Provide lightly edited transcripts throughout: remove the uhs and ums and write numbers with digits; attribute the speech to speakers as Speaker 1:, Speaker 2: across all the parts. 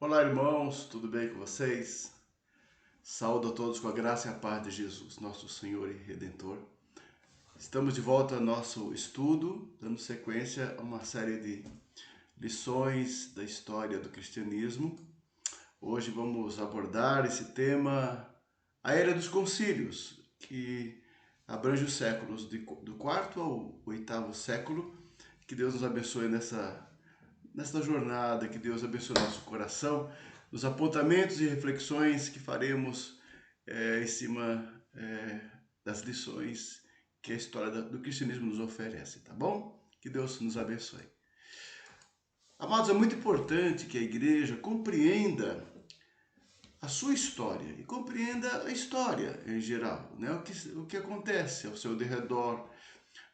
Speaker 1: Olá, irmãos, tudo bem com vocês? Saúdo a todos com a graça e a paz de Jesus, nosso Senhor e Redentor. Estamos de volta ao nosso estudo, dando sequência a uma série de lições da história do cristianismo. Hoje vamos abordar esse tema, a Era dos Concílios, que abrange os séculos do quarto ao oitavo século. Que Deus nos abençoe nesta jornada, que Deus abençoe nosso coração, nos apontamentos e reflexões que faremos em cima das lições que a história do cristianismo nos oferece, tá bom? Que Deus nos abençoe. Amados, é muito importante que a igreja compreenda a sua história e compreenda a história em geral, né? O que acontece ao seu derredor,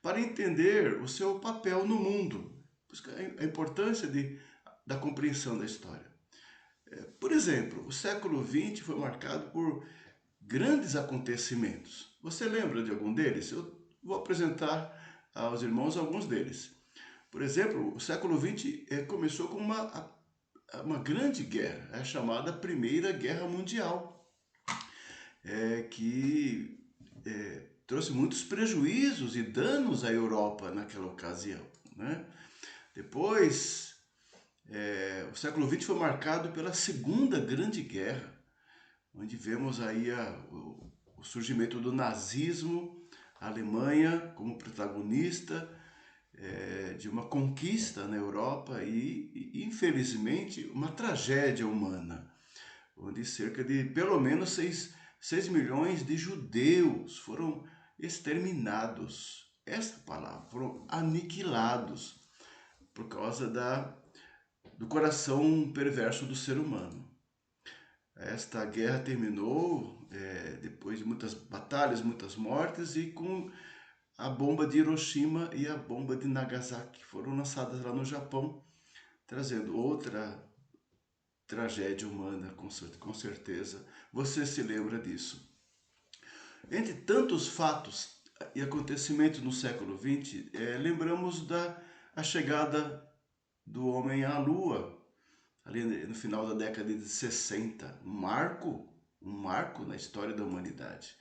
Speaker 1: para entender o seu papel no mundo, a importância da compreensão da história. Por exemplo, o século XX foi marcado por grandes acontecimentos. Você lembra de algum deles? Eu vou apresentar aos irmãos alguns deles. Por exemplo, o século XX começou com uma grande guerra, a chamada Primeira Guerra Mundial, que trouxe muitos prejuízos e danos à Europa naquela ocasião, né? Depois, o século XX foi marcado pela Segunda Grande Guerra, onde vemos aí o surgimento do nazismo, a Alemanha como protagonista de uma conquista na Europa e, infelizmente, uma tragédia humana, onde cerca de pelo menos 6 milhões de judeus foram exterminados. Essa palavra, foram aniquilados por causa do coração perverso do ser humano. Esta guerra terminou depois de muitas batalhas, muitas mortes, e com a bomba de Hiroshima e a bomba de Nagasaki, que foram lançadas lá no Japão, trazendo outra tragédia humana, com certeza. Você se lembra disso. Entre tantos fatos e acontecimentos no século XX, lembramos a chegada do homem à Lua, ali no final da década de 60, um marco na história da humanidade.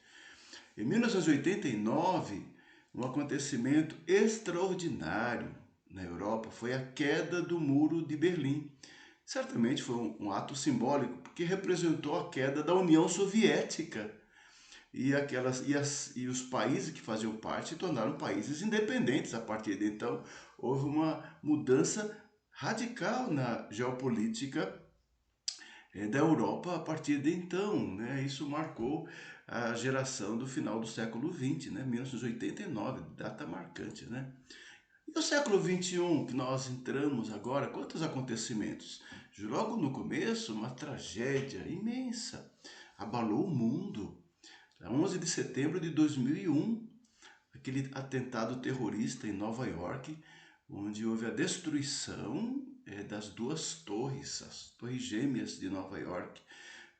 Speaker 1: Em 1989, um acontecimento extraordinário na Europa foi a queda do Muro de Berlim. Certamente foi um ato simbólico, porque representou a queda da União Soviética. E os países que faziam parte se tornaram países independentes a partir de então. Houve uma mudança radical na geopolítica da Europa a partir de então, né? Isso marcou a geração do final do século XX, né? 1989, data marcante, né? E o século XXI, que nós entramos agora, quantos acontecimentos? Logo no começo, uma tragédia imensa abalou o mundo. 11 de setembro de 2001, aquele atentado terrorista em Nova York, onde houve a destruição das duas torres, as torres gêmeas de Nova York.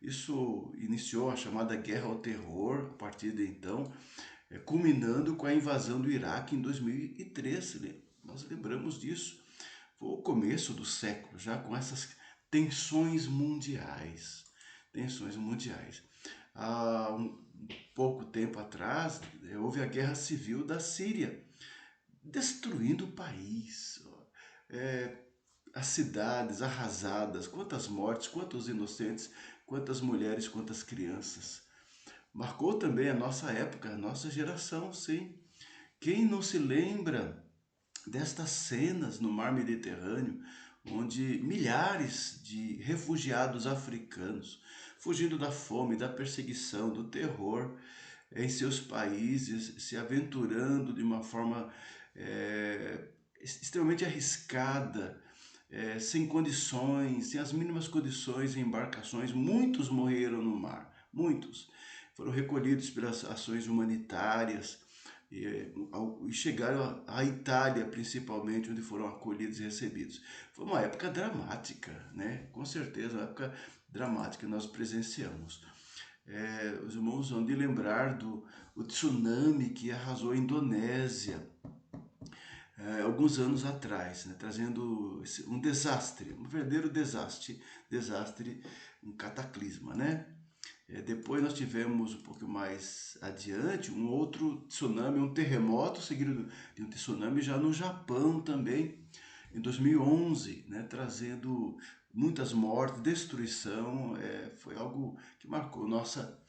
Speaker 1: Isso iniciou a chamada Guerra ao Terror, a partir de então, culminando com a invasão do Iraque em 2003. Nós lembramos disso. Foi o começo do século, já com essas tensões mundiais. Tensões mundiais. Há pouco tempo atrás, houve a Guerra Civil da Síria, destruindo o país. As cidades arrasadas, quantas mortes, quantos inocentes, quantas mulheres, quantas crianças. Marcou também a nossa época, a nossa geração, sim. Quem não se lembra destas cenas no mar Mediterrâneo, onde milhares de refugiados africanos, fugindo da fome, da perseguição, do terror, em seus países, se aventurando de uma forma extremamente arriscada, sem condições, sem as mínimas condições em embarcações. Muitos morreram no mar, muitos. Foram recolhidos pelas ações humanitárias e chegaram à Itália, principalmente, onde foram acolhidos e recebidos. Foi uma época dramática, né? Com certeza, uma época dramática que nós presenciamos. Os irmãos vão de lembrar do tsunami que arrasou a Indonésia. alguns anos atrás, né, trazendo um desastre, um verdadeiro desastre, um cataclisma, né? Depois nós tivemos um pouco mais adiante um outro tsunami, um terremoto seguido de um tsunami já no Japão também, em 2011, né, trazendo muitas mortes, destruição. Foi algo que marcou nossa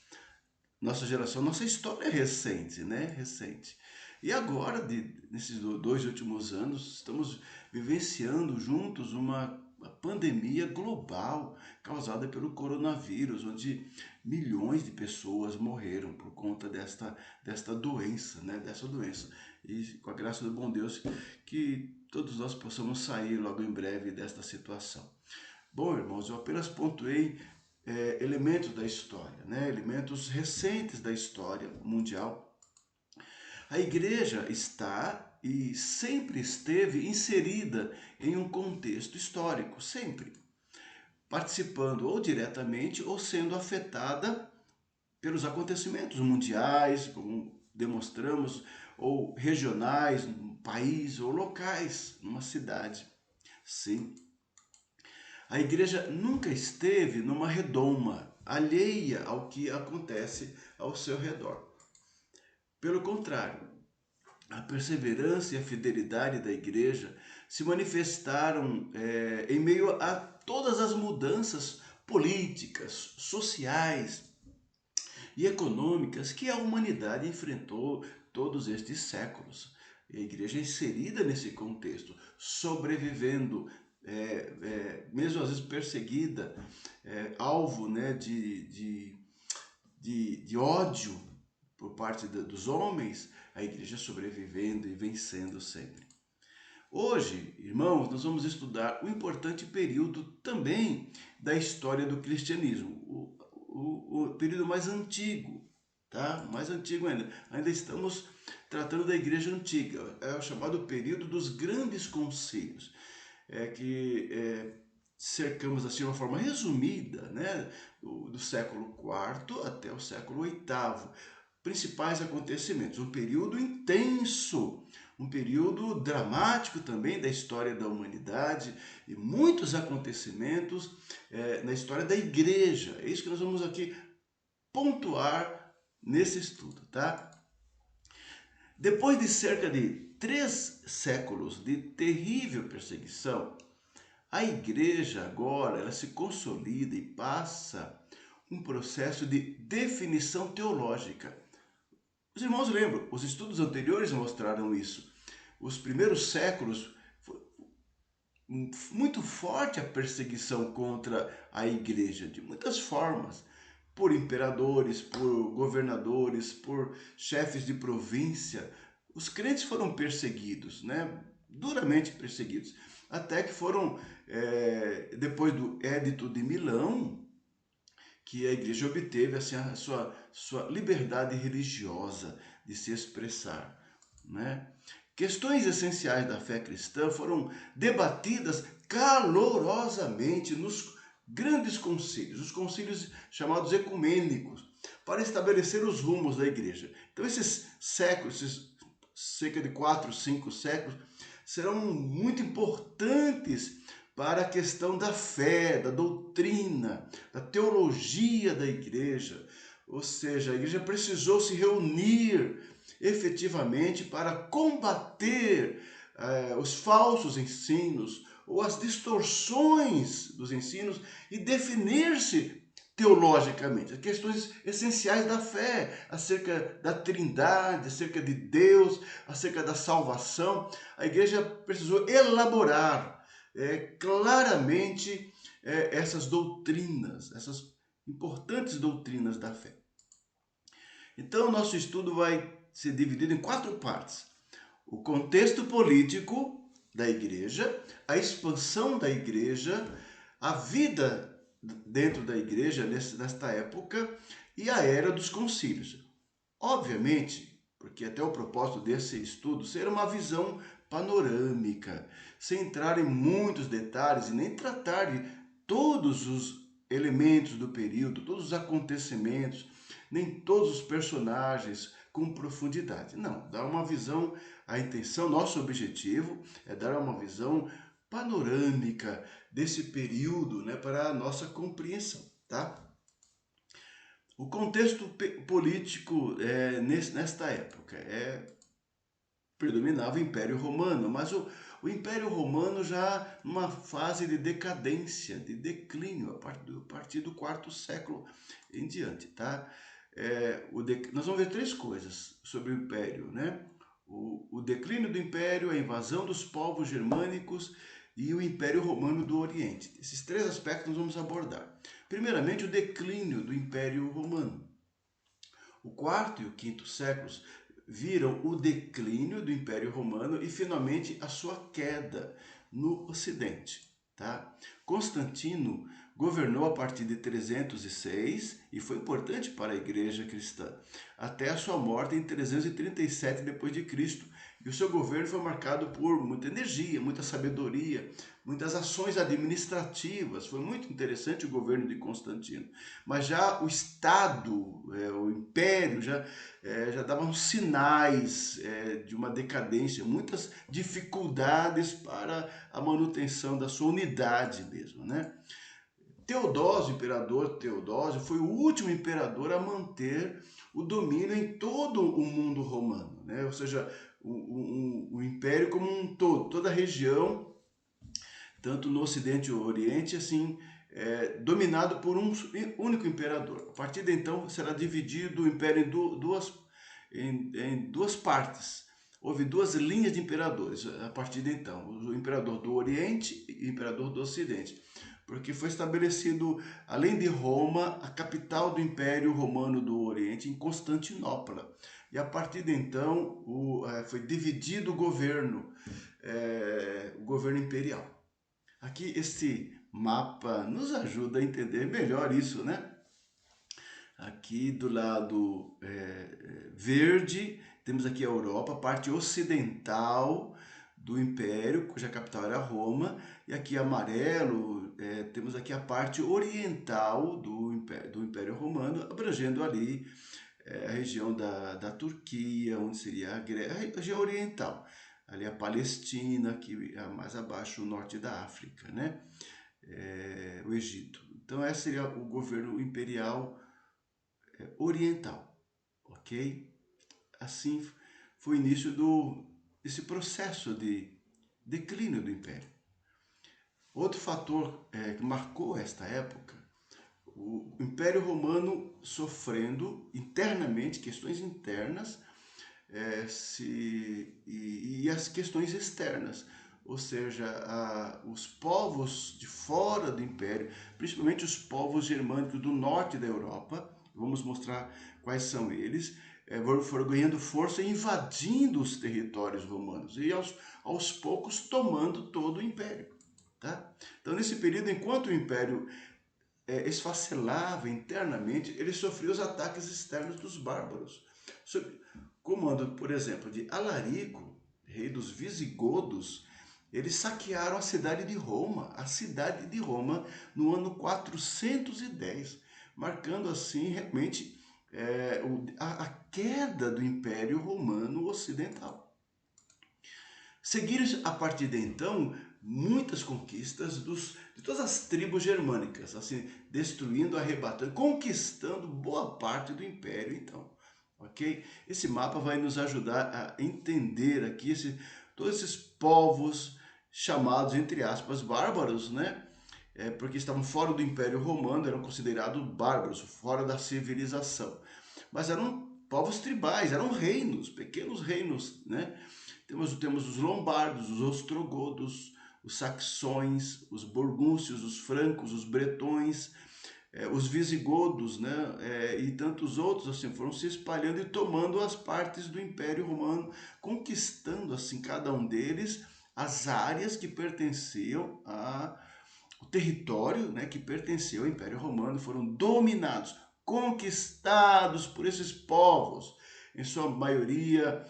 Speaker 1: geração, nossa história recente, né? Recente. E agora, nesses 2 últimos anos, estamos vivenciando juntos uma pandemia global causada pelo coronavírus, onde milhões de pessoas morreram por conta desta doença, né? Dessa doença. E com a graça do bom Deus, que todos nós possamos sair logo em breve desta situação. Bom, irmãos, eu apenas pontuei elementos da história, né? Elementos recentes da história mundial. A igreja está e sempre esteve inserida em um contexto histórico, sempre, participando ou diretamente ou sendo afetada pelos acontecimentos mundiais, como demonstramos, ou regionais, num país, ou locais, numa cidade. Sim, a igreja nunca esteve numa redoma, alheia ao que acontece ao seu redor. Pelo contrário, a perseverança e a fidelidade da igreja se manifestaram em meio a todas as mudanças políticas, sociais e econômicas que a humanidade enfrentou todos estes séculos. E a igreja é inserida nesse contexto, sobrevivendo, mesmo às vezes perseguida, alvo, né, de ódio por parte dos homens, a igreja sobrevivendo e vencendo sempre. Hoje, irmãos, nós vamos estudar um importante período também da história do cristianismo, o período mais antigo, tá? Mais antigo ainda. Ainda estamos tratando da igreja antiga, é o chamado período dos grandes concílios, cercamos assim de uma forma resumida, né, do século IV até o século VIII. Principais acontecimentos, um período intenso, um período dramático também da história da humanidade e muitos acontecimentos na história da igreja. É isso que nós vamos aqui pontuar nesse estudo, tá? Depois de cerca de 3 séculos de terrível perseguição, a igreja agora ela se consolida e passa um processo de definição teológica. Os irmãos lembram, os estudos anteriores mostraram isso. Os primeiros séculos, foi muito forte a perseguição contra a igreja, de muitas formas, por imperadores, por governadores, por chefes de província. Os crentes foram perseguidos, né? Duramente perseguidos, até que foram, depois do Édito de Milão, que a igreja obteve assim, a sua liberdade religiosa de se expressar, né? Questões essenciais da fé cristã foram debatidas calorosamente nos grandes concílios, os concílios chamados ecumênicos, para estabelecer os rumos da igreja. Então esses séculos, esses cerca de 4, 5 séculos, serão muito importantes para a questão da fé, da doutrina, da teologia da igreja. Ou seja, a igreja precisou se reunir efetivamente para combater os falsos ensinos ou as distorções dos ensinos e definir-se teologicamente, as questões essenciais da fé, acerca da Trindade, acerca de Deus, acerca da salvação. A igreja precisou elaborar claramente essas doutrinas, essas importantes doutrinas da fé. Então, o nosso estudo vai ser dividido em 4 partes. O contexto político da igreja, a expansão da igreja, a vida dentro da igreja nesta época e a era dos concílios. Obviamente, porque até o propósito desse estudo ser uma visão panorâmica, sem entrar em muitos detalhes e nem tratar de todos os elementos do período, todos os acontecimentos, nem todos os personagens com profundidade. Não, dar uma visão, a intenção, nosso objetivo é dar uma visão panorâmica desse período, né, para a nossa compreensão, tá? O contexto político nesta época predominava o Império Romano, mas o Império Romano já numa fase de decadência, de declínio, a partir do quarto século em diante, tá? Nós vamos ver três coisas sobre o Império, né? O declínio do Império, a invasão dos povos germânicos e o Império Romano do Oriente. Esses três aspectos nós vamos abordar. Primeiramente, o declínio do Império Romano. O quarto e o quinto séculos viram o declínio do Império Romano e finalmente a sua queda no Ocidente. Tá? Constantino governou a partir de 306 e foi importante para a Igreja cristã, até a sua morte em 337 d.C. E o seu governo foi marcado por muita energia, muita sabedoria, muitas ações administrativas. Foi muito interessante o governo de Constantino. Mas já o Estado, o Império, já davam sinais de uma decadência, muitas dificuldades para a manutenção da sua unidade mesmo, né? Teodósio, o imperador Teodósio, foi o último imperador a manter o domínio em todo o mundo romano, né? Ou seja, o império como um todo, toda a região, tanto no Ocidente e no Oriente, assim, dominado por um único imperador. A partir de então será dividido o império em duas partes. Houve duas linhas de imperadores a partir de então, o imperador do Oriente e o imperador do Ocidente, porque foi estabelecido, além de Roma, a capital do Império Romano do Oriente, em Constantinopla. E a partir de então foi dividido o governo imperial. Aqui esse mapa nos ajuda a entender melhor isso, né? Aqui do lado verde, temos aqui a Europa, a parte ocidental do Império, cuja capital era Roma, e aqui amarelo, temos aqui a parte oriental do Império Romano, abrangendo ali a região da Turquia, onde seria a região oriental. Ali a Palestina, aqui mais abaixo o norte da África, né? O Egito. Então esse seria o governo imperial oriental, ok? Assim foi o início desse processo de declínio do Império. Outro fator que marcou esta época, o Império Romano sofrendo internamente, questões internas, e as questões externas, ou seja, os povos de fora do Império, principalmente os povos germânicos do norte da Europa, vamos mostrar quais são eles, foram ganhando força e invadindo os territórios romanos e aos poucos tomando todo o Império. Tá? Então, nesse período, enquanto o Império esfacelava internamente, ele sofria os ataques externos dos bárbaros. Sob comando, por exemplo, de Alarico, rei dos visigodos, eles saquearam a cidade de Roma, no ano 410, marcando assim realmente a queda do Império Romano Ocidental. Seguiram a partir de então muitas conquistas de todas as tribos germânicas, assim, destruindo, arrebatando, conquistando boa parte do Império então. Ok? Esse mapa vai nos ajudar a entender aqui todos esses povos chamados, entre aspas, bárbaros, né? Porque estavam fora do Império Romano, eram considerados bárbaros, fora da civilização. Mas eram povos tribais, eram reinos, pequenos reinos, né? Temos os lombardos, os ostrogodos, os saxões, os burgúncios, os francos, os bretões, os visigodos, né, e tantos outros assim foram se espalhando e tomando as partes do Império Romano, conquistando assim cada um deles as áreas que pertenciam o território, né, que pertencia ao Império Romano, foram dominados, conquistados por esses povos, em sua maioria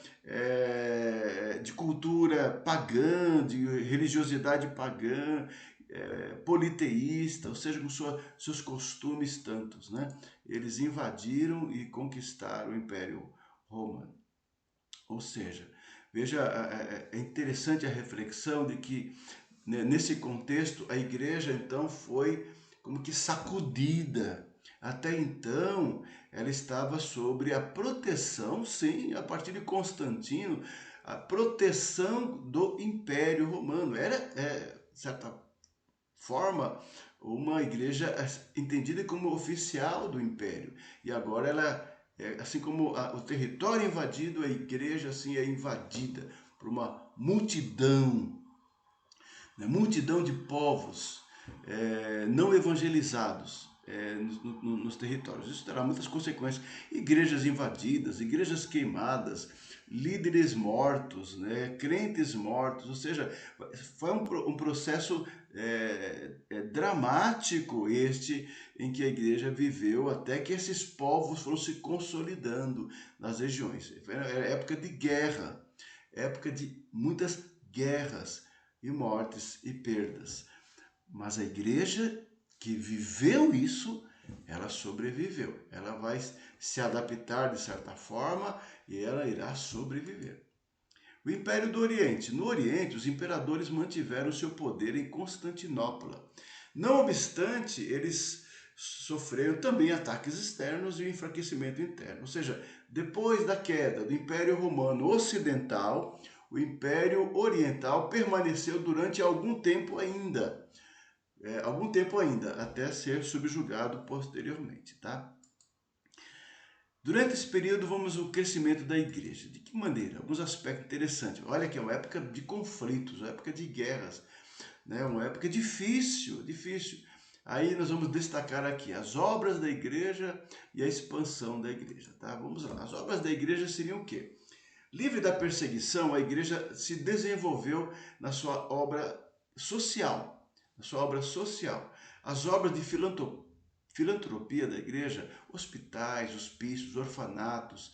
Speaker 1: de cultura pagã, de religiosidade pagã, politeísta, ou seja, com seus costumes tantos, né? Eles invadiram e conquistaram o Império Romano. Ou seja, veja, é interessante a reflexão de que, né, nesse contexto, a igreja então foi como que sacudida. Até então, ela estava sobre a proteção, sim, a partir de Constantino, a proteção do Império Romano. Era, de certa forma, uma igreja entendida como oficial do Império. E agora ela, assim como o território é invadido, a igreja assim é invadida por uma multidão, né? Multidão de povos não evangelizados nos territórios. Isso terá muitas consequências. Igrejas invadidas, igrejas queimadas, líderes mortos, né? Crentes mortos, ou seja, foi um processo dramático este em que a igreja viveu até que esses povos foram se consolidando nas regiões. Era época de guerra, época de muitas guerras e mortes e perdas. Mas a igreja que viveu isso, ela sobreviveu. Ela vai se adaptar de certa forma e ela irá sobreviver. O Império do Oriente. No Oriente, os imperadores mantiveram seu poder em Constantinopla. Não obstante, eles sofreram também ataques externos e um enfraquecimento interno. Ou seja, depois da queda do Império Romano Ocidental, o Império Oriental permaneceu durante algum tempo ainda. Até ser subjugado posteriormente, tá? Durante esse período, vamos o crescimento da igreja. De que maneira? Alguns aspectos interessantes. Olha que é uma época de conflitos, uma época de guerras, né? Uma época difícil, difícil. Aí nós vamos destacar aqui as obras da igreja e a expansão da igreja, tá? Vamos lá. As obras da igreja seriam o quê? Livre da perseguição, a igreja se desenvolveu na sua obra social, na sua obra social. As obras de filantropia da igreja, hospitais, hospícios, orfanatos,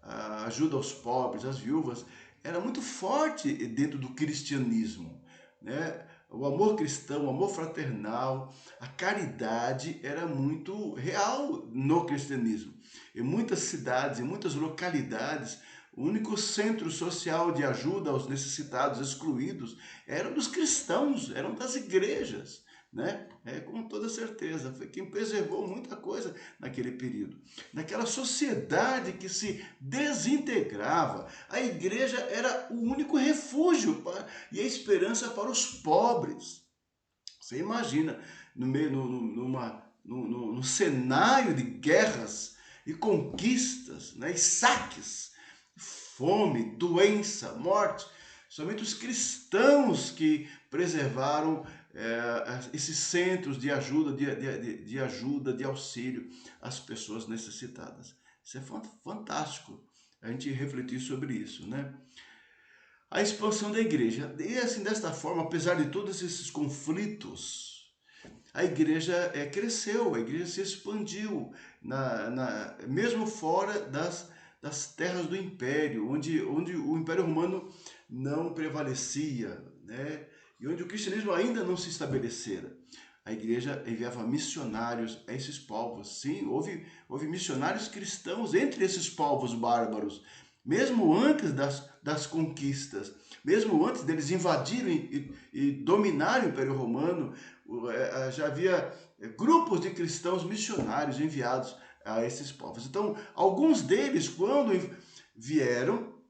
Speaker 1: a ajuda aos pobres, às viúvas, era muito forte dentro do cristianismo, né? O amor cristão, o amor fraternal, a caridade era muito real no cristianismo. Em muitas cidades, em muitas localidades, o único centro social de ajuda aos necessitados, excluídos, eram dos cristãos, eram das igrejas, né? Com toda certeza, foi quem preservou muita coisa naquele período. Naquela sociedade que se desintegrava, a igreja era o único refúgio e a esperança para os pobres. Você imagina, no meio, no cenário de guerras e conquistas, né, e saques, fome, doença, morte, somente os cristãos que preservaram esses centros de ajuda, de ajuda, de auxílio às pessoas necessitadas. Isso é fantástico a gente refletir sobre isso, né? A expansão da igreja. E assim, desta forma, apesar de todos esses conflitos, a igreja cresceu, a igreja se expandiu, mesmo fora das terras do império, onde o Império Romano não prevalecia, né? E onde o cristianismo ainda não se estabelecera. A igreja enviava missionários a esses povos. Sim, houve missionários cristãos entre esses povos bárbaros, mesmo antes das conquistas, mesmo antes deles invadirem e dominarem o Império Romano, já havia grupos de cristãos missionários enviados a esses povos. Então, alguns deles, quando vieram,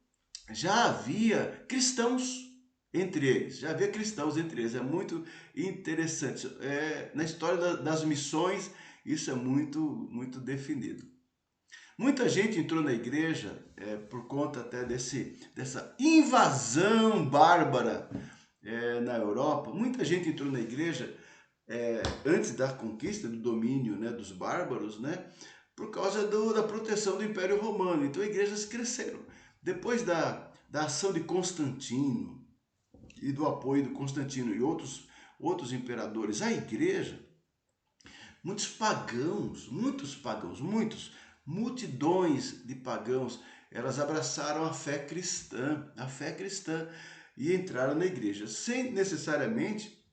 Speaker 1: já havia cristãos entre eles, já havia cristãos entre eles. É muito interessante. Na história das missões, isso é muito definido. Muita gente entrou na igreja por conta até dessa invasão bárbara na Europa. Muita gente entrou na igreja antes da conquista, do domínio, né, dos bárbaros, né, por causa da proteção do Império Romano. Então, igrejas cresceram. Depois da ação de Constantino e do apoio de Constantino e outros imperadores à igreja, muitos, multidões de pagãos, elas abraçaram a fé cristã e entraram na igreja, sem necessariamente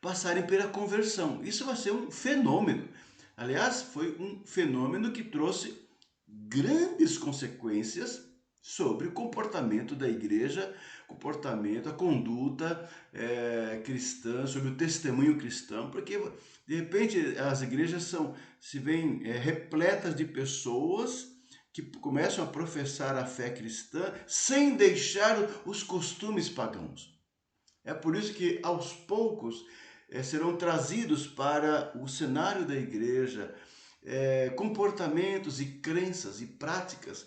Speaker 1: passarem pela conversão. Isso vai ser um fenômeno. Aliás, foi um fenômeno que trouxe grandes consequências sobre o comportamento da igreja, comportamento, a conduta cristã, sobre o testemunho cristão, porque de repente as igrejas se veem repletas de pessoas que começam a professar a fé cristã sem deixar os costumes pagãos. É por isso que aos poucos serão trazidos para o cenário da igreja comportamentos e crenças e práticas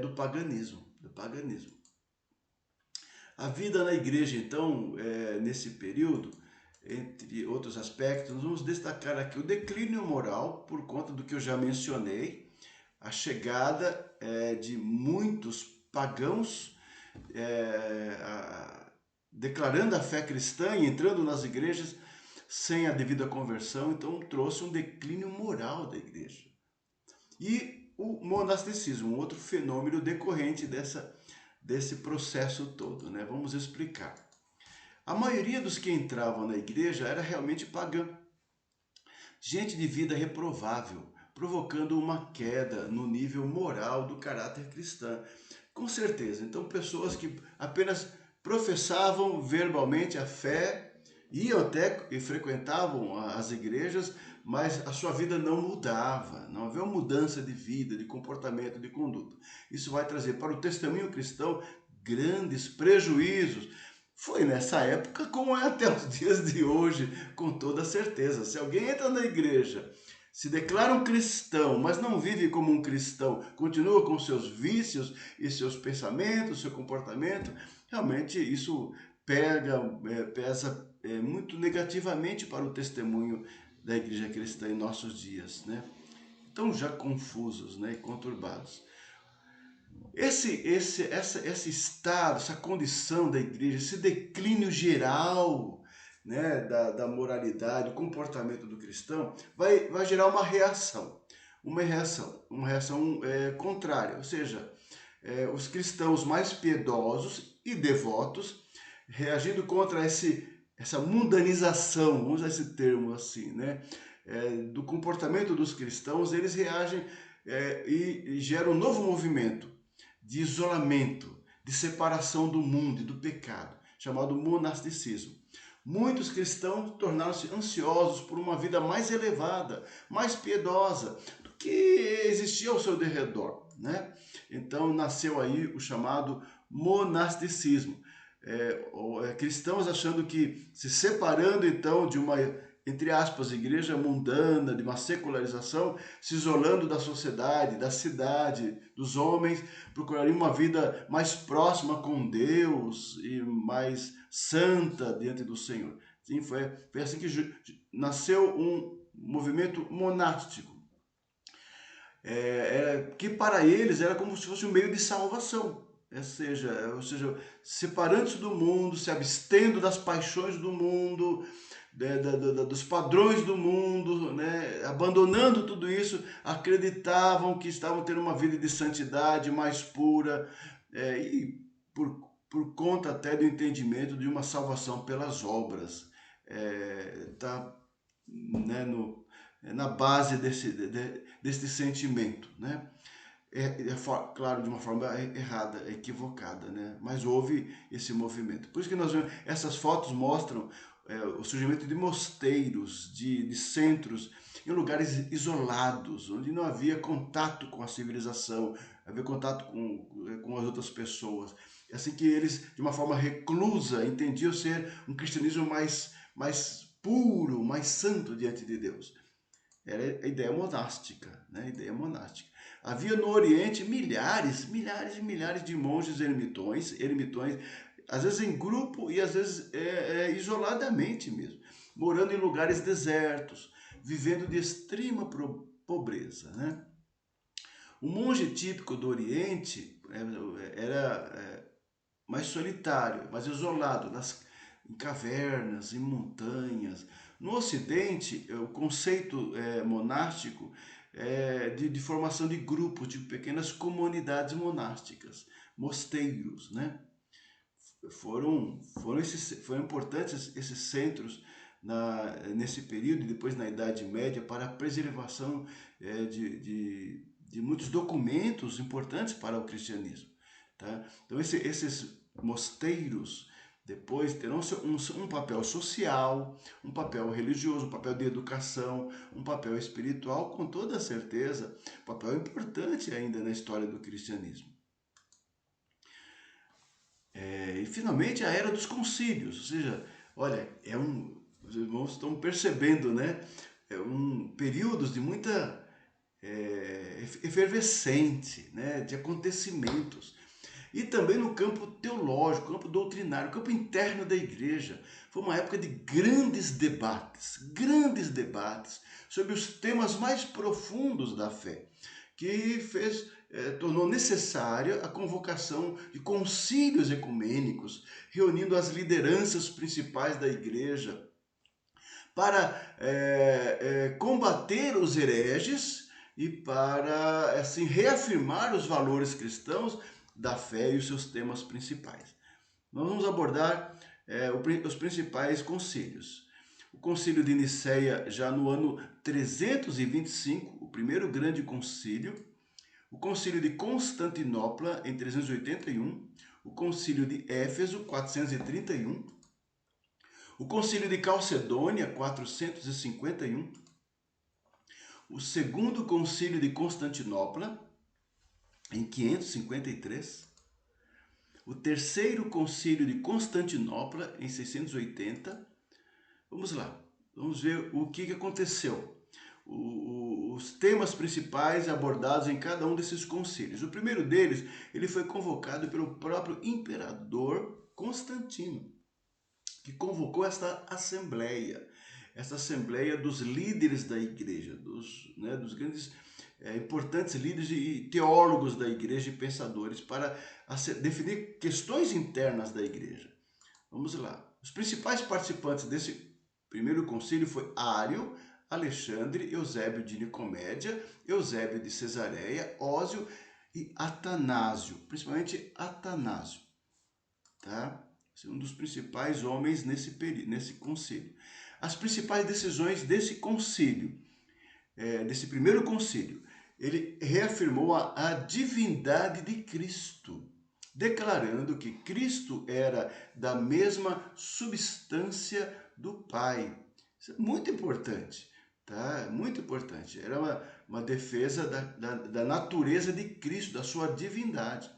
Speaker 1: do paganismo, do paganismo. A vida na igreja, então, nesse período, entre outros aspectos, nós vamos destacar aqui o declínio moral, por conta do que eu já mencionei, a chegada de muitos pagãos declarando a fé cristã e entrando nas igrejas sem a devida conversão, então trouxe um declínio moral da igreja. E o monasticismo, um outro fenômeno decorrente desse processo todo, né? Vamos explicar. A maioria dos que entravam na igreja era realmente pagã, gente de vida reprovável, provocando uma queda no nível moral do caráter cristão. Com certeza, então pessoas que apenas professavam verbalmente a fé, iam até e frequentavam as igrejas, mas a sua vida não mudava, não havia uma mudança de vida, de comportamento, de conduta. Isso vai trazer para o testemunho cristão grandes prejuízos. Foi nessa época, como é até os dias de hoje, com toda certeza. Se alguém entra na igreja, se declara um cristão, mas não vive como um cristão, continua com seus vícios e seus pensamentos, seu comportamento, realmente isso pesa muito negativamente para o testemunho da igreja cristã em nossos dias, né? Então já confusos, né, e conturbados. Esse estado, essa condição da igreja, esse declínio geral, né, da moralidade, do comportamento do cristão, vai gerar uma reação contrária, ou seja, os cristãos mais piedosos e devotos, reagindo contra essa mundanização, vamos usar esse termo assim, né, do comportamento dos cristãos, eles reagem e geram um novo movimento de isolamento, de separação do mundo e do pecado, chamado monasticismo. Muitos cristãos tornaram-se ansiosos por uma vida mais elevada, mais piedosa do que existia ao seu derredor, né? Então nasceu aí o chamado monasticismo. Cristãos achando que se separando então de uma, entre aspas, igreja mundana, de uma secularização, se isolando da sociedade, da cidade, dos homens, procurariam uma vida mais próxima com Deus e mais santa diante do Senhor. Sim, foi assim que nasceu um movimento monástico, que para eles era como se fosse um meio de salvação. Ou seja, separando-se do mundo, se abstendo das paixões do mundo, dos padrões do mundo, né? Abandonando tudo isso, acreditavam que estavam tendo uma vida de santidade mais pura, e por conta até do entendimento de uma salvação pelas obras. Tá, né, na base desse sentimento, né? Claro, de uma forma errada, equivocada, né? Mas houve esse movimento. Por isso que nós vemos, essas fotos mostram o surgimento de mosteiros, de centros, em lugares isolados, onde não havia contato com a civilização, havia contato com as outras pessoas. É assim que eles, de uma forma reclusa, entendiam ser um cristianismo mais puro, mais santo diante de Deus. Era a ideia monástica, né? A ideia monástica. Havia no Oriente milhares e milhares de monges ermitões, às vezes em grupo e às vezes isoladamente mesmo, morando em lugares desertos, vivendo de extrema pobreza, né? O monge típico do Oriente era mais solitário, mais isolado, em cavernas, em montanhas. No Ocidente, o conceito monástico é de formação de grupos, de pequenas comunidades monásticas, mosteiros, né? Foram importantes esses centros nesse período e depois na Idade Média para a preservação de de muitos documentos importantes para o cristianismo. Tá? Então esses mosteiros depois terão um papel social, um papel religioso, um papel de educação, um papel espiritual, com toda certeza, um papel importante ainda na história do cristianismo. E finalmente a era dos concílios, ou seja, olha, os irmãos estão percebendo, né? Períodos de muita efervescente, né? De acontecimentos. E também no campo teológico, campo doutrinário, campo interno da igreja. Foi uma época de grandes debates sobre os temas mais profundos da fé, que tornou necessária a convocação de concílios ecumênicos, reunindo as lideranças principais da igreja para combater os hereges e para assim reafirmar os valores cristãos da fé e os seus temas principais. Nós vamos abordar os principais concílios. O concílio de Nicéia, já no ano 325, o primeiro grande concílio. O concílio de Constantinopla, em 381. O concílio de Éfeso, 431. O concílio de Calcedônia, 451. O segundo concílio de Constantinopla, em 553. O terceiro concílio de Constantinopla, em 680. Vamos lá, vamos ver o que aconteceu. Os temas principais abordados em cada um desses concílios. O primeiro deles, ele foi convocado pelo próprio imperador Constantino, que convocou essa assembleia dos líderes da igreja, dos grandes importantes líderes e teólogos da igreja e pensadores, para definir questões internas da igreja. Vamos lá. Os principais participantes desse primeiro concílio foi Ário, Alexandre, Eusébio de Nicomédia, Eusébio de Cesareia, Ósio e Atanásio, principalmente Atanásio, tá? Esse é um dos principais homens nesse concílio. As principais decisões desse concílio, desse primeiro concílio, ele reafirmou a divindade de Cristo, declarando que Cristo era da mesma substância do Pai. Isso é muito importante, tá? Muito importante. Era uma defesa da natureza de Cristo, da sua divindade.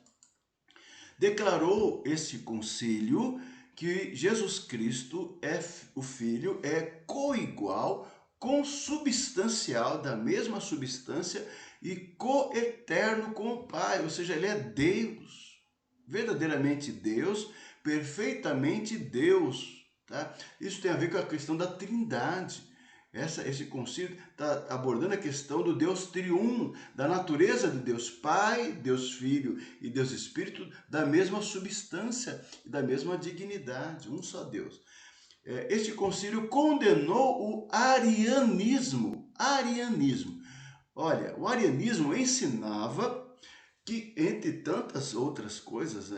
Speaker 1: Declarou esse concílio que Jesus Cristo, o Filho, é coigual, consubstancial, da mesma substância e coeterno com o Pai, ou seja, ele é Deus, verdadeiramente Deus, perfeitamente Deus, tá? Isso tem a ver com a questão da Trindade. Esse concílio está abordando a questão do Deus triuno, da natureza de Deus Pai, Deus Filho e Deus Espírito, da mesma substância e da mesma dignidade, um só Deus. Este concílio condenou o arianismo. Olha, o arianismo ensinava que, entre tantas outras coisas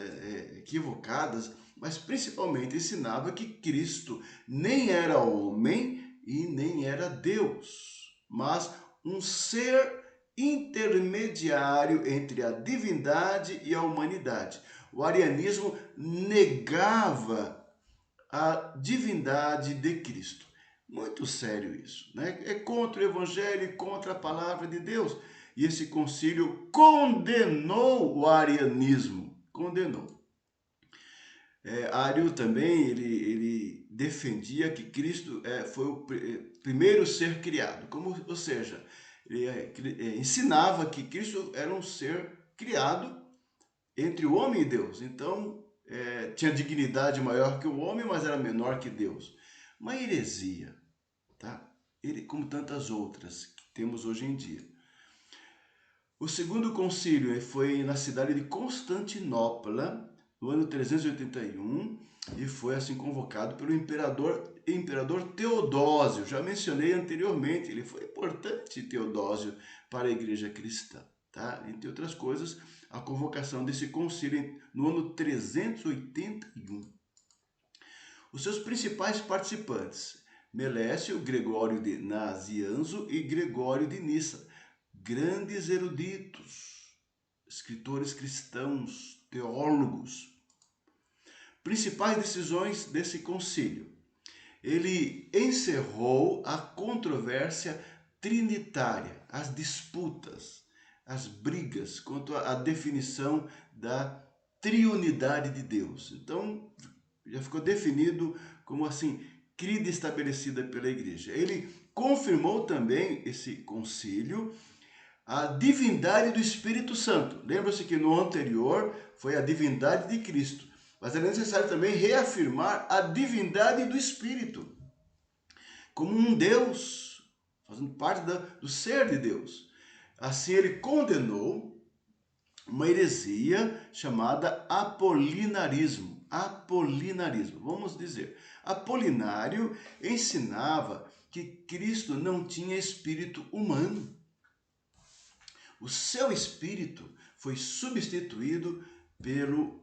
Speaker 1: equivocadas, mas principalmente ensinava que Cristo nem era homem e nem era Deus, mas um ser intermediário entre a divindade e a humanidade. O arianismo negava a divindade de Cristo. Muito sério isso, né? É contra o evangelho e contra a palavra de Deus. E esse concílio condenou o arianismo, condenou. Ário também, ele defendia que Cristo foi o primeiro ser criado, ou seja, ele ensinava que Cristo era um ser criado entre o homem e Deus. Então, tinha dignidade maior que o homem, mas era menor que Deus. Uma heresia, tá? Como tantas outras que temos hoje em dia. O segundo concílio foi na cidade de Constantinopla, no ano 381, e foi assim convocado pelo imperador Teodósio. Já mencionei anteriormente, ele foi importante, Teodósio, para a igreja cristã, tá? Entre outras coisas, a convocação desse concílio no ano 381. Os seus principais participantes, Melécio, Gregório de Nazianzo e Gregório de Nissa. grandes eruditos, escritores cristãos, teólogos. Principais decisões desse concílio. Ele encerrou a controvérsia trinitária, as disputas, as brigas quanto à definição da triunidade de Deus. Então, já ficou definido como assim, crida estabelecida pela igreja. Ele confirmou também, esse concílio, a divindade do Espírito Santo. Lembra-se que no anterior foi a divindade de Cristo, mas é necessário também reafirmar a divindade do Espírito, como um Deus, fazendo parte do ser de Deus. Assim ele condenou uma heresia chamada apolinarismo. Apolinarismo, vamos dizer. Apolinário ensinava que Cristo não tinha espírito humano. O seu espírito foi substituído pelo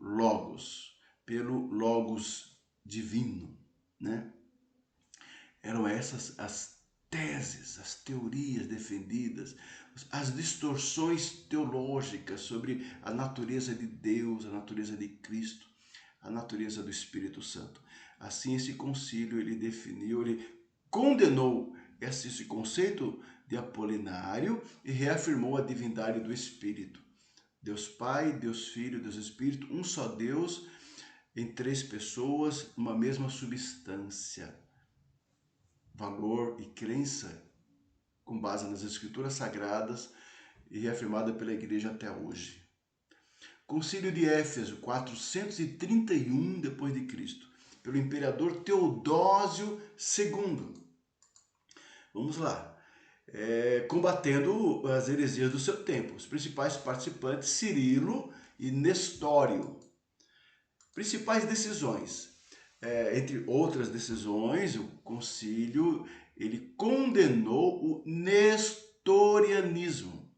Speaker 1: Logos divino, né? Eram essas as teses, as teorias defendidas, as distorções teológicas sobre a natureza de Deus, a natureza de Cristo, a natureza do Espírito Santo. Assim, esse concílio ele definiu, ele condenou esse conceito de apolinário e reafirmou a divindade do Espírito. Deus Pai, Deus Filho, Deus Espírito, um só Deus em três pessoas, uma mesma substância. Valor e crença com base nas Escrituras Sagradas e reafirmada pela Igreja até hoje. Concílio de Éfeso, 431 d.C., pelo imperador Teodósio II. Vamos lá. Combatendo as heresias do seu tempo. Os principais participantes, Cirilo e Nestório. Principais decisões. Entre outras decisões, o concílio ele condenou o nestorianismo,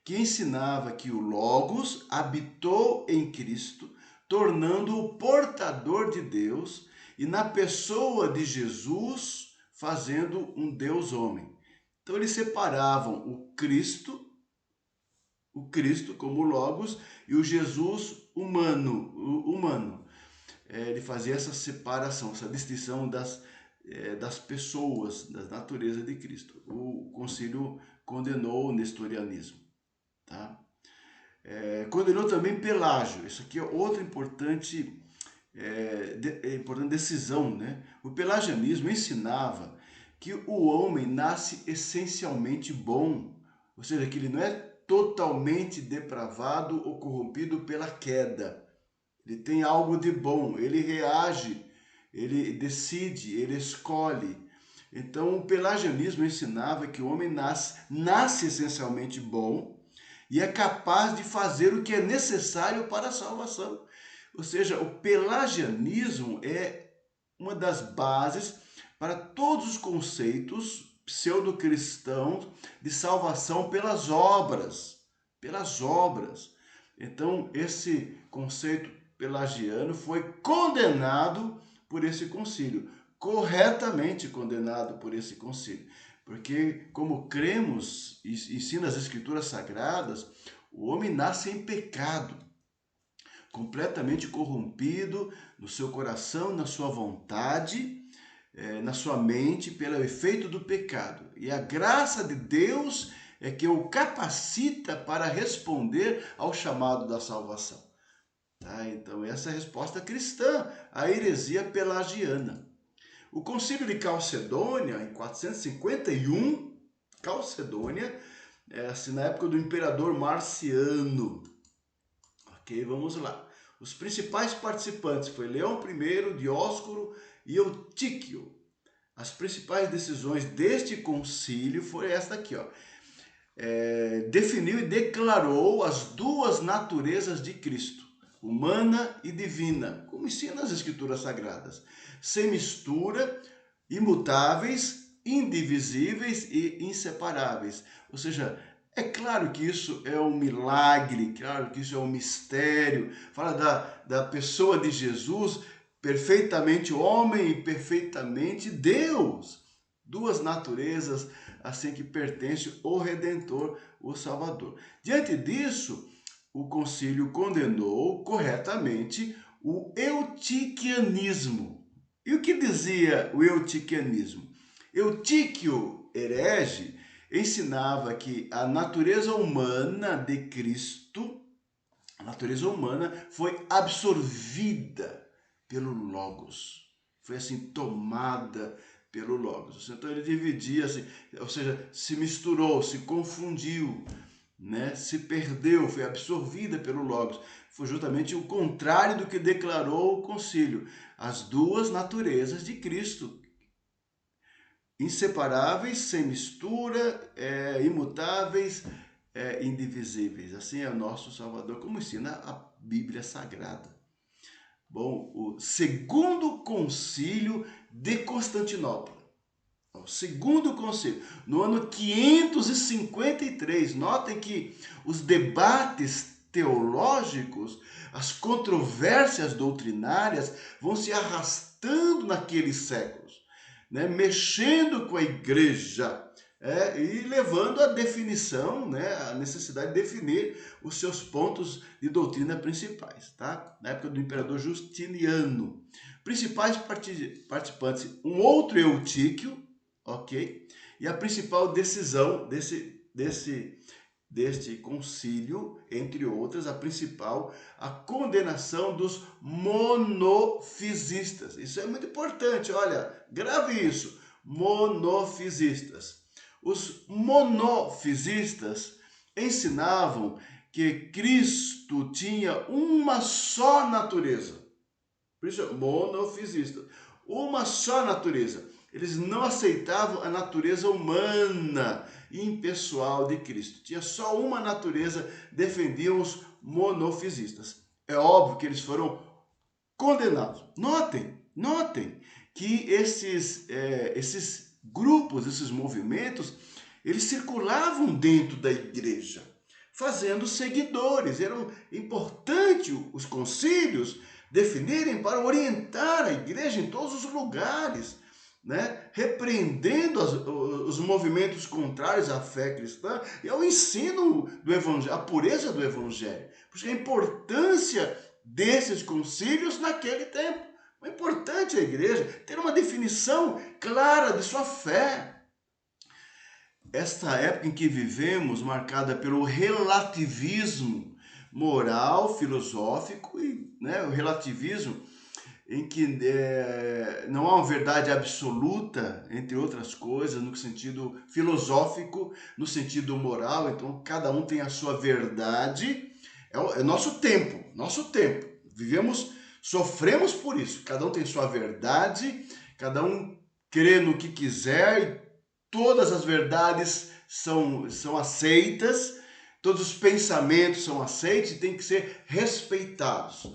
Speaker 1: que ensinava que o Logos habitou em Cristo, tornando-o portador de Deus e na pessoa de Jesus, fazendo um Deus homem. Então eles separavam o Cristo como Logos e o Jesus humano. Ele fazia essa separação, essa distinção das pessoas, da natureza de Cristo. O concílio condenou o nestorianismo. Tá? Condenou também Pelágio. Isso aqui é outra importante decisão. Né? O pelagianismo ensinava que o homem nasce essencialmente bom, ou seja, que ele não é totalmente depravado ou corrompido pela queda. Ele tem algo de bom, ele reage, ele decide, ele escolhe. Então, o pelagianismo ensinava que o homem nasce essencialmente bom e é capaz de fazer o que é necessário para a salvação. Ou seja, o pelagianismo é uma das bases para todos os conceitos pseudo-cristãos de salvação pelas obras. Pelas obras. Então, esse conceito pelagiano foi condenado por esse concílio, corretamente condenado por esse concílio, porque como cremos e ensina as Escrituras Sagradas, o homem nasce em pecado, completamente corrompido no seu coração, na sua vontade, na sua mente, pelo efeito do pecado. E a graça de Deus é que o capacita para responder ao chamado da salvação. Tá? Então, essa é a resposta cristã à heresia pelagiana. O concílio de Calcedônia, em 451, Calcedônia, assim, na época do imperador Marciano. Ok, vamos lá. Os principais participantes foi Leão I, Dióscoro e Eutíquio. As principais decisões deste concílio foi esta aqui, ó. Definiu e declarou as duas naturezas de Cristo, humana e divina, como ensina as Escrituras Sagradas, sem mistura, imutáveis, indivisíveis e inseparáveis. Ou seja, é claro que isso é um milagre, claro que isso é um mistério. Fala da pessoa de Jesus, perfeitamente homem e perfeitamente Deus. duas naturezas assim que pertencem ao Redentor, o Salvador. Diante disso, o concílio condenou corretamente o eutiquianismo. E o que dizia o eutiquianismo? Eutíquio, herege, ensinava que a natureza humana de Cristo, a natureza humana foi absorvida pelo Logos. Foi assim tomada pelo Logos. Então ele dividia, assim, ou seja, se misturou, se confundiu, né? Se perdeu, foi absorvida pelo Logos. Foi justamente o contrário do que declarou o concílio. As duas naturezas de Cristo, inseparáveis, sem mistura, imutáveis, indivisíveis. Assim é o nosso Salvador, como ensina a Bíblia Sagrada. Bom, o segundo concílio de Constantinopla. O segundo concílio, no ano 553. Notem que os debates teológicos, as controvérsias doutrinárias vão se arrastando naqueles séculos, né? Mexendo com a igreja, e levando à definição, né, a necessidade de definir os seus pontos de doutrina principais, tá? Na época do imperador Justiniano. Principais participantes, um outro Eutíquio, ok? E a principal decisão deste concílio, entre outras, a principal, a condenação dos monofisistas. Isso é muito importante, olha, grave isso, monofisistas. Os monofisistas ensinavam que Cristo tinha uma só natureza. Por isso, monofisistas. Uma só natureza. Eles não aceitavam a natureza humana e impessoal de Cristo. Tinha só uma natureza, defendiam os monofisistas. É óbvio que eles foram condenados. Notem que esses grupos, esses movimentos, eles circulavam dentro da igreja, fazendo seguidores. Era importante os concílios definirem para orientar a igreja em todos os lugares, né? Repreendendo os movimentos contrários à fé cristã e ao ensino do evangelho, a pureza do evangelho. Porque a importância desses concílios naquele tempo. É importante a igreja ter uma definição clara de sua fé. Esta época em que vivemos, marcada pelo relativismo moral, filosófico e, né, o relativismo em que não há uma verdade absoluta, entre outras coisas, no sentido filosófico, no sentido moral. Então cada um tem a sua verdade. É nosso tempo, nosso tempo. Vivemos, sofremos por isso. Cada um tem sua verdade, cada um crê no que quiser. Todas as verdades são aceitas, todos os pensamentos são aceitos e têm que ser respeitados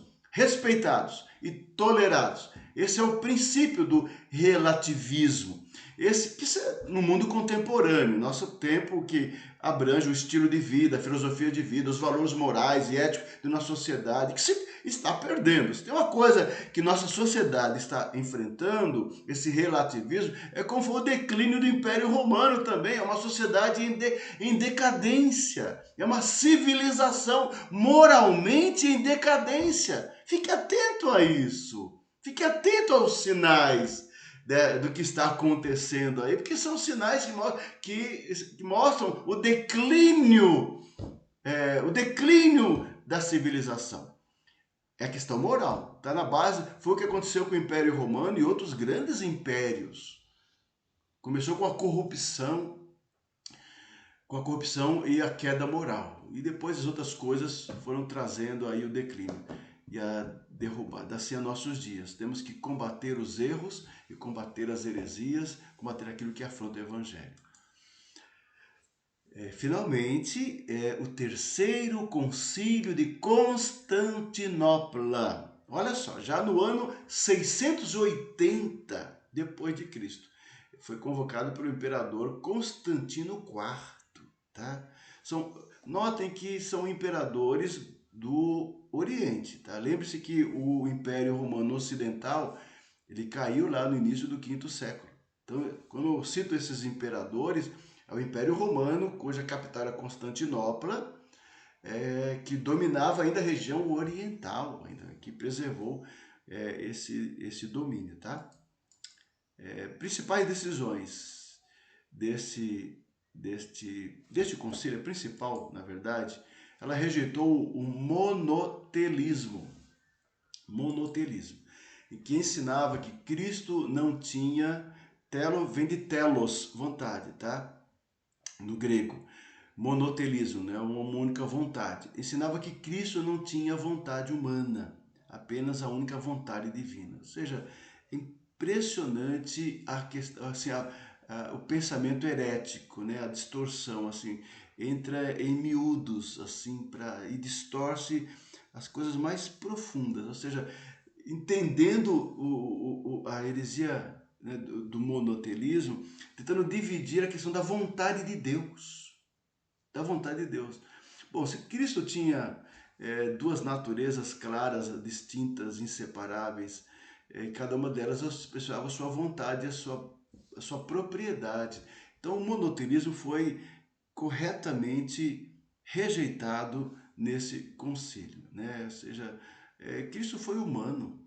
Speaker 1: e tolerados. Esse é o princípio do relativismo. Isso é no mundo contemporâneo, nosso tempo, que abrange o estilo de vida, a filosofia de vida, os valores morais e éticos de nossa sociedade, que se está perdendo. Se tem uma coisa que nossa sociedade está enfrentando, esse relativismo, é como foi o declínio do Império Romano também. É uma sociedade em decadência, é uma civilização moralmente em decadência. Fique atento a isso, fique atento aos sinais do que está acontecendo aí, porque são sinais que mostram o declínio da civilização. É a questão moral, está na base. Foi o que aconteceu com o Império Romano e outros grandes impérios. Começou com a corrupção e a queda moral. E depois as outras coisas foram trazendo aí o declínio e a derrubada. Assim é nossos dias. Temos que combater os erros e combater as heresias, combater aquilo que afronta o Evangelho. Finalmente, o terceiro concílio de Constantinopla. Olha só, já no ano 680 depois de Cristo, foi convocado pelo imperador Constantino IV, tá? Notem que são imperadores do Oriente, tá? Lembre-se que o Império Romano Ocidental, ele caiu lá no início do V século. Então, quando eu cito esses imperadores, é o Império Romano, cuja capital era Constantinopla, que dominava ainda a região oriental, ainda, que preservou esse domínio, tá? Principais decisões deste concílio, a principal, na verdade, ela rejeitou o monotelismo, em que ensinava que Cristo não tinha, vem de telos, vontade, tá? No grego, monotelismo, né? Uma única vontade. Ensinava que Cristo não tinha vontade humana, apenas a única vontade divina. Ou seja, é impressionante a questão, assim, o pensamento herético, né? A distorção, assim, entra em miúdos, assim, e distorce as coisas mais profundas. Ou seja, entendendo a heresia, né, do monotelismo, tentando dividir a questão da vontade de Deus. Da vontade de Deus. Bom, se Cristo tinha duas naturezas claras, distintas, inseparáveis, cada uma delas expressava a sua vontade, a sua propriedade. Então, o monotelismo foi corretamente rejeitado nesse concílio, né? Ou seja, Cristo foi humano,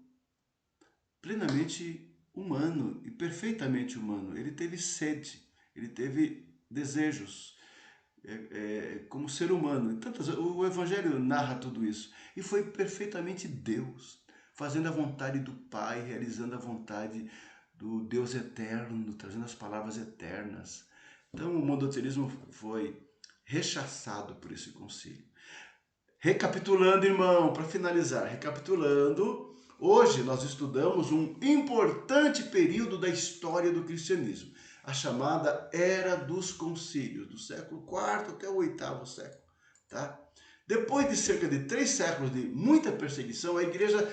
Speaker 1: plenamente humano e perfeitamente humano. Ele teve sede, ele teve desejos, como ser humano. Então, o Evangelho narra tudo isso. E foi perfeitamente Deus, fazendo a vontade do Pai, realizando a vontade do Deus eterno, trazendo as palavras eternas. Então, o monoteísmo foi rechaçado por esse concílio. Recapitulando, irmão, para finalizar, hoje nós estudamos um importante período da história do cristianismo, a chamada Era dos Concílios, do século IV até o VIII século. Tá? Depois de cerca de 3 séculos de muita perseguição, a igreja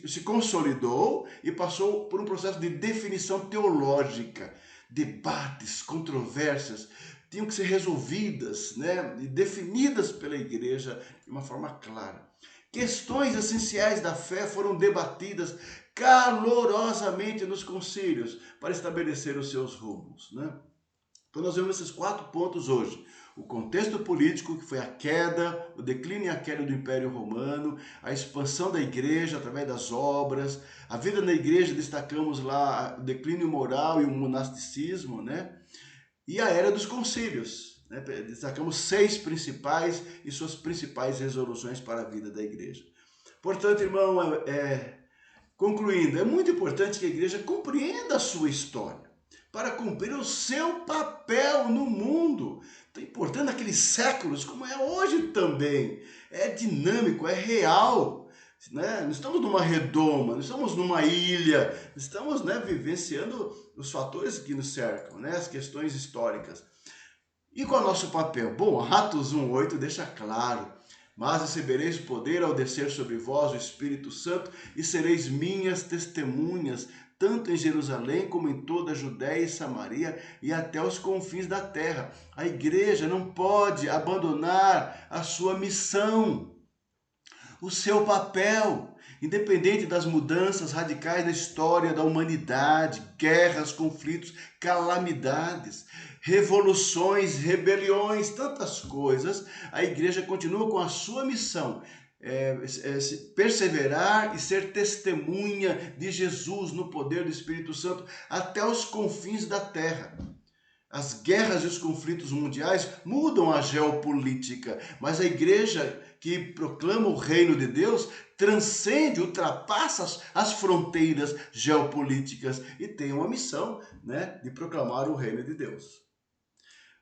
Speaker 1: se consolidou e passou por um processo de definição teológica, debates, controvérsias, tinham que ser resolvidas, né, e definidas pela igreja de uma forma clara. Questões essenciais da fé foram debatidas calorosamente nos concílios para estabelecer os seus rumos, né? Então nós vemos esses 4 pontos hoje. O contexto político, que foi a queda, o declínio e a queda do Império Romano, a expansão da igreja através das obras, a vida na igreja, destacamos lá o declínio moral e o monasticismo, né? E a Era dos Concílios, né? Destacamos 6 principais e suas principais resoluções para a vida da igreja. Portanto, irmão, concluindo, é muito importante que a igreja compreenda a sua história para cumprir o seu papel no mundo. Então, importante naqueles séculos, como é hoje também. É dinâmico, é real. Né? Não estamos numa redoma, não estamos numa ilha, estamos, né, vivenciando os fatores que nos cercam, né, as questões históricas. E qual é o nosso papel? Bom, Atos 1:8 deixa claro: mas recebereis poder ao descer sobre vós o Espírito Santo e sereis minhas testemunhas, tanto em Jerusalém como em toda a Judéia e Samaria e até os confins da terra. A igreja não pode abandonar a sua missão, o seu papel, independente das mudanças radicais na história da humanidade, guerras, conflitos, calamidades, revoluções, rebeliões, tantas coisas, a igreja continua com a sua missão, perseverar e ser testemunha de Jesus no poder do Espírito Santo até os confins da terra. As guerras e os conflitos mundiais mudam a geopolítica, mas a igreja que proclama o reino de Deus transcende, ultrapassa as fronteiras geopolíticas e tem uma missão, né, de proclamar o reino de Deus.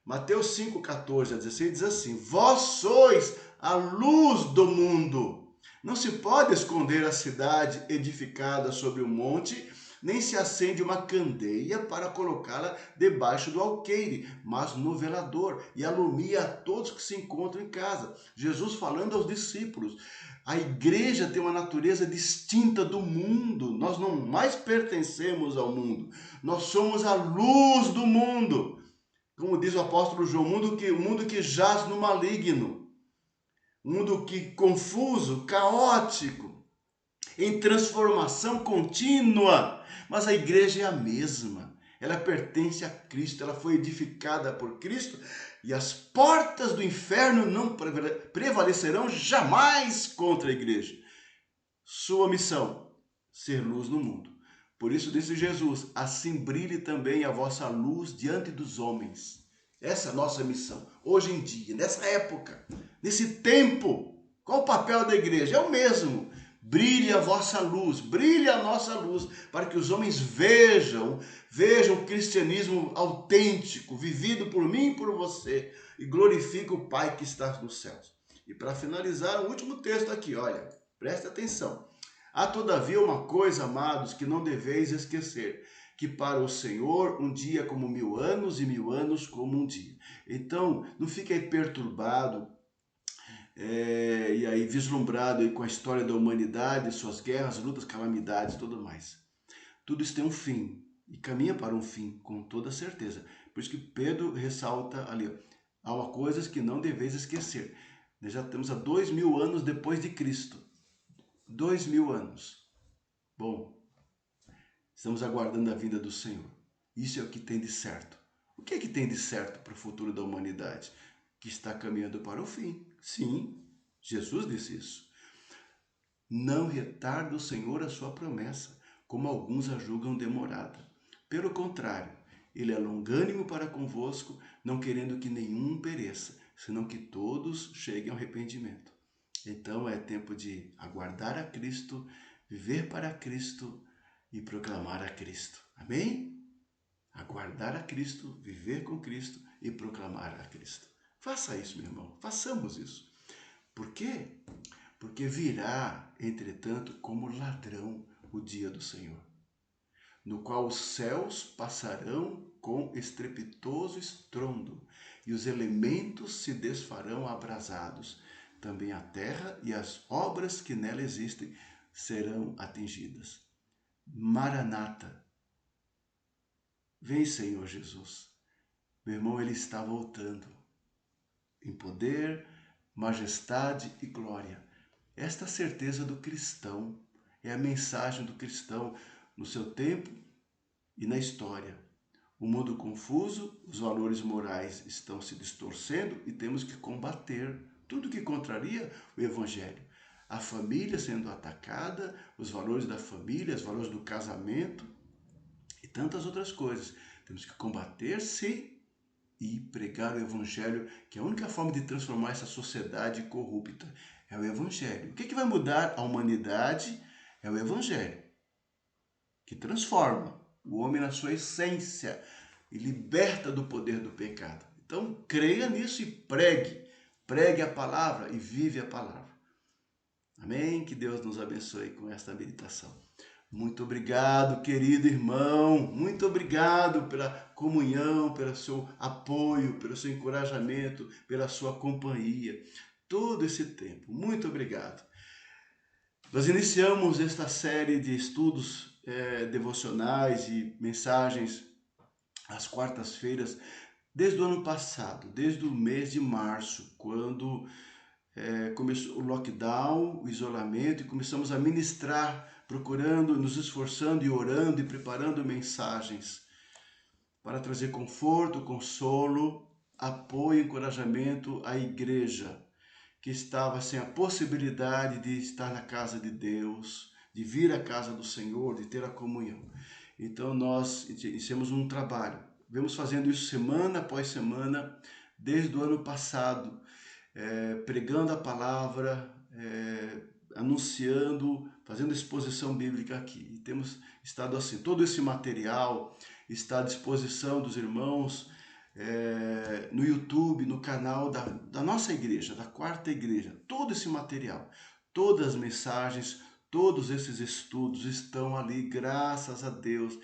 Speaker 1: Mateus 5:14-16 diz assim: vós sois a luz do mundo. Não se pode esconder a cidade edificada sobre um monte, nem se acende uma candeia para colocá-la debaixo do alqueire, mas no velador, e alumia a todos que se encontram em casa. Jesus falando aos discípulos. A igreja tem uma natureza distinta do mundo. Nós não mais pertencemos ao mundo. Nós somos a luz do mundo. Como diz o apóstolo João, o mundo que jaz no maligno. Um mundo que confuso, caótico, em transformação contínua. Mas a igreja é a mesma. ela pertence a Cristo, ela foi edificada por Cristo e as portas do inferno não prevalecerão jamais contra a igreja. Sua missão, ser luz no mundo. Por isso disse Jesus, assim brilhe também a vossa luz diante dos homens. Essa é a nossa missão, hoje em dia, nessa época, nesse tempo. Qual o papel da igreja? É o mesmo. Brilhe a vossa luz, brilhe a nossa luz, para que os homens vejam o cristianismo autêntico, vivido por mim e por você, e glorifique o Pai que está nos céus. E para finalizar, o último texto aqui, olha, preste atenção. Há todavia uma coisa, amados, que não deveis esquecer, que para o Senhor um dia como 1000 anos e 1000 anos como um dia. Então, não fique aí perturbado, e aí vislumbrado aí com a história da humanidade, suas guerras, lutas, calamidades, tudo mais. Tudo isso tem um fim e caminha para um fim, com toda certeza. Por isso que Pedro ressalta ali, ó, há coisas que não deveis esquecer. Nós já estamos a 2000 anos depois de Cristo. 2000 anos. Bom, estamos aguardando a vinda do Senhor. Isso é o que tem de certo. O que é que tem de certo para o futuro da humanidade? Que está caminhando para o fim. Sim, Jesus disse isso. Não retarda o Senhor a sua promessa, como alguns a julgam demorada. Pelo contrário, ele é longânimo para convosco, não querendo que nenhum pereça, senão que todos cheguem ao arrependimento. Então é tempo de aguardar a Cristo, viver para Cristo e proclamar a Cristo. Amém? Aguardar a Cristo, viver com Cristo e proclamar a Cristo. Faça isso, meu irmão. Façamos isso. Por quê? Porque virá, entretanto, como ladrão o dia do Senhor, no qual os céus passarão com estrepitoso estrondo e os elementos se desfarão abrasados. Também a terra e as obras que nela existem serão atingidas. Maranata. Vem, Senhor Jesus. Meu irmão, ele está voltando em poder, majestade e glória. Esta certeza do cristão é a mensagem do cristão no seu tempo e na história. O mundo confuso, os valores morais estão se distorcendo e temos que combater tudo que contraria o evangelho. A família sendo atacada, os valores da família, os valores do casamento e tantas outras coisas. Temos que combater, sim, e pregar o evangelho, que é a única forma de transformar essa sociedade corrupta. É o evangelho. O que vai mudar a humanidade? É o evangelho, que transforma o homem na sua essência e liberta do poder do pecado. Então, creia nisso e pregue. Pregue a palavra e vive a palavra. Amém? Que Deus nos abençoe com esta meditação. Muito obrigado, querido irmão. Muito obrigado pela comunhão, pelo seu apoio, pelo seu encorajamento, pela sua companhia. Todo esse tempo. Muito obrigado. Nós iniciamos esta série de estudos devocionais e mensagens às quartas-feiras desde o ano passado, desde o mês de março, quando começou o lockdown, o isolamento, e começamos a ministrar, procurando, nos esforçando e orando e preparando mensagens para trazer conforto, consolo, apoio e encorajamento à igreja que estava sem a possibilidade de estar na casa de Deus, de vir à casa do Senhor, de ter a comunhão. Então nós iniciamos um trabalho, vemos fazendo isso semana após semana, desde o ano passado, pregando a palavra, anunciando, fazendo exposição bíblica aqui. E temos estado assim, todo esse material está à disposição dos irmãos, no YouTube, no canal da nossa igreja, da Quarta Igreja. Todo esse material, todas as mensagens, todos esses estudos estão ali, graças a Deus,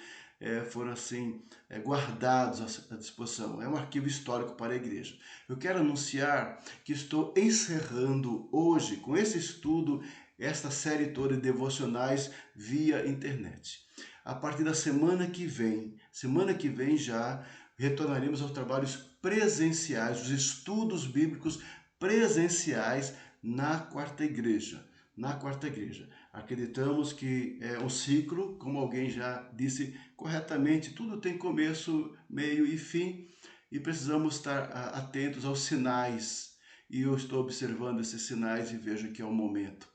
Speaker 1: foram assim guardados à disposição. É um arquivo histórico para a igreja. Eu quero anunciar que estou encerrando hoje, com esse estudo, esta série toda de devocionais via internet. A partir da semana que vem já retornaremos aos trabalhos presenciais, os estudos bíblicos presenciais na Quarta Igreja. Acreditamos que é um ciclo, como alguém já disse corretamente, tudo tem começo, meio e fim, e precisamos estar atentos aos sinais. E eu estou observando esses sinais e vejo que é o momento,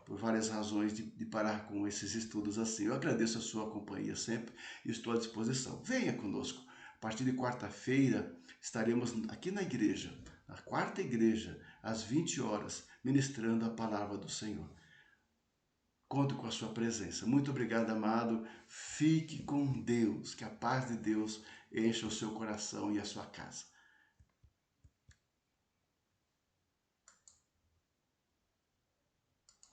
Speaker 1: por várias razões, de parar com esses estudos assim. Eu agradeço a sua companhia sempre e estou à disposição. Venha conosco. A partir de quarta-feira estaremos aqui na igreja, na quarta igreja, às 20 horas, ministrando a palavra do Senhor. Conto com a sua presença. Muito obrigado, amado. Fique com Deus. Que a paz de Deus encha o seu coração e a sua casa.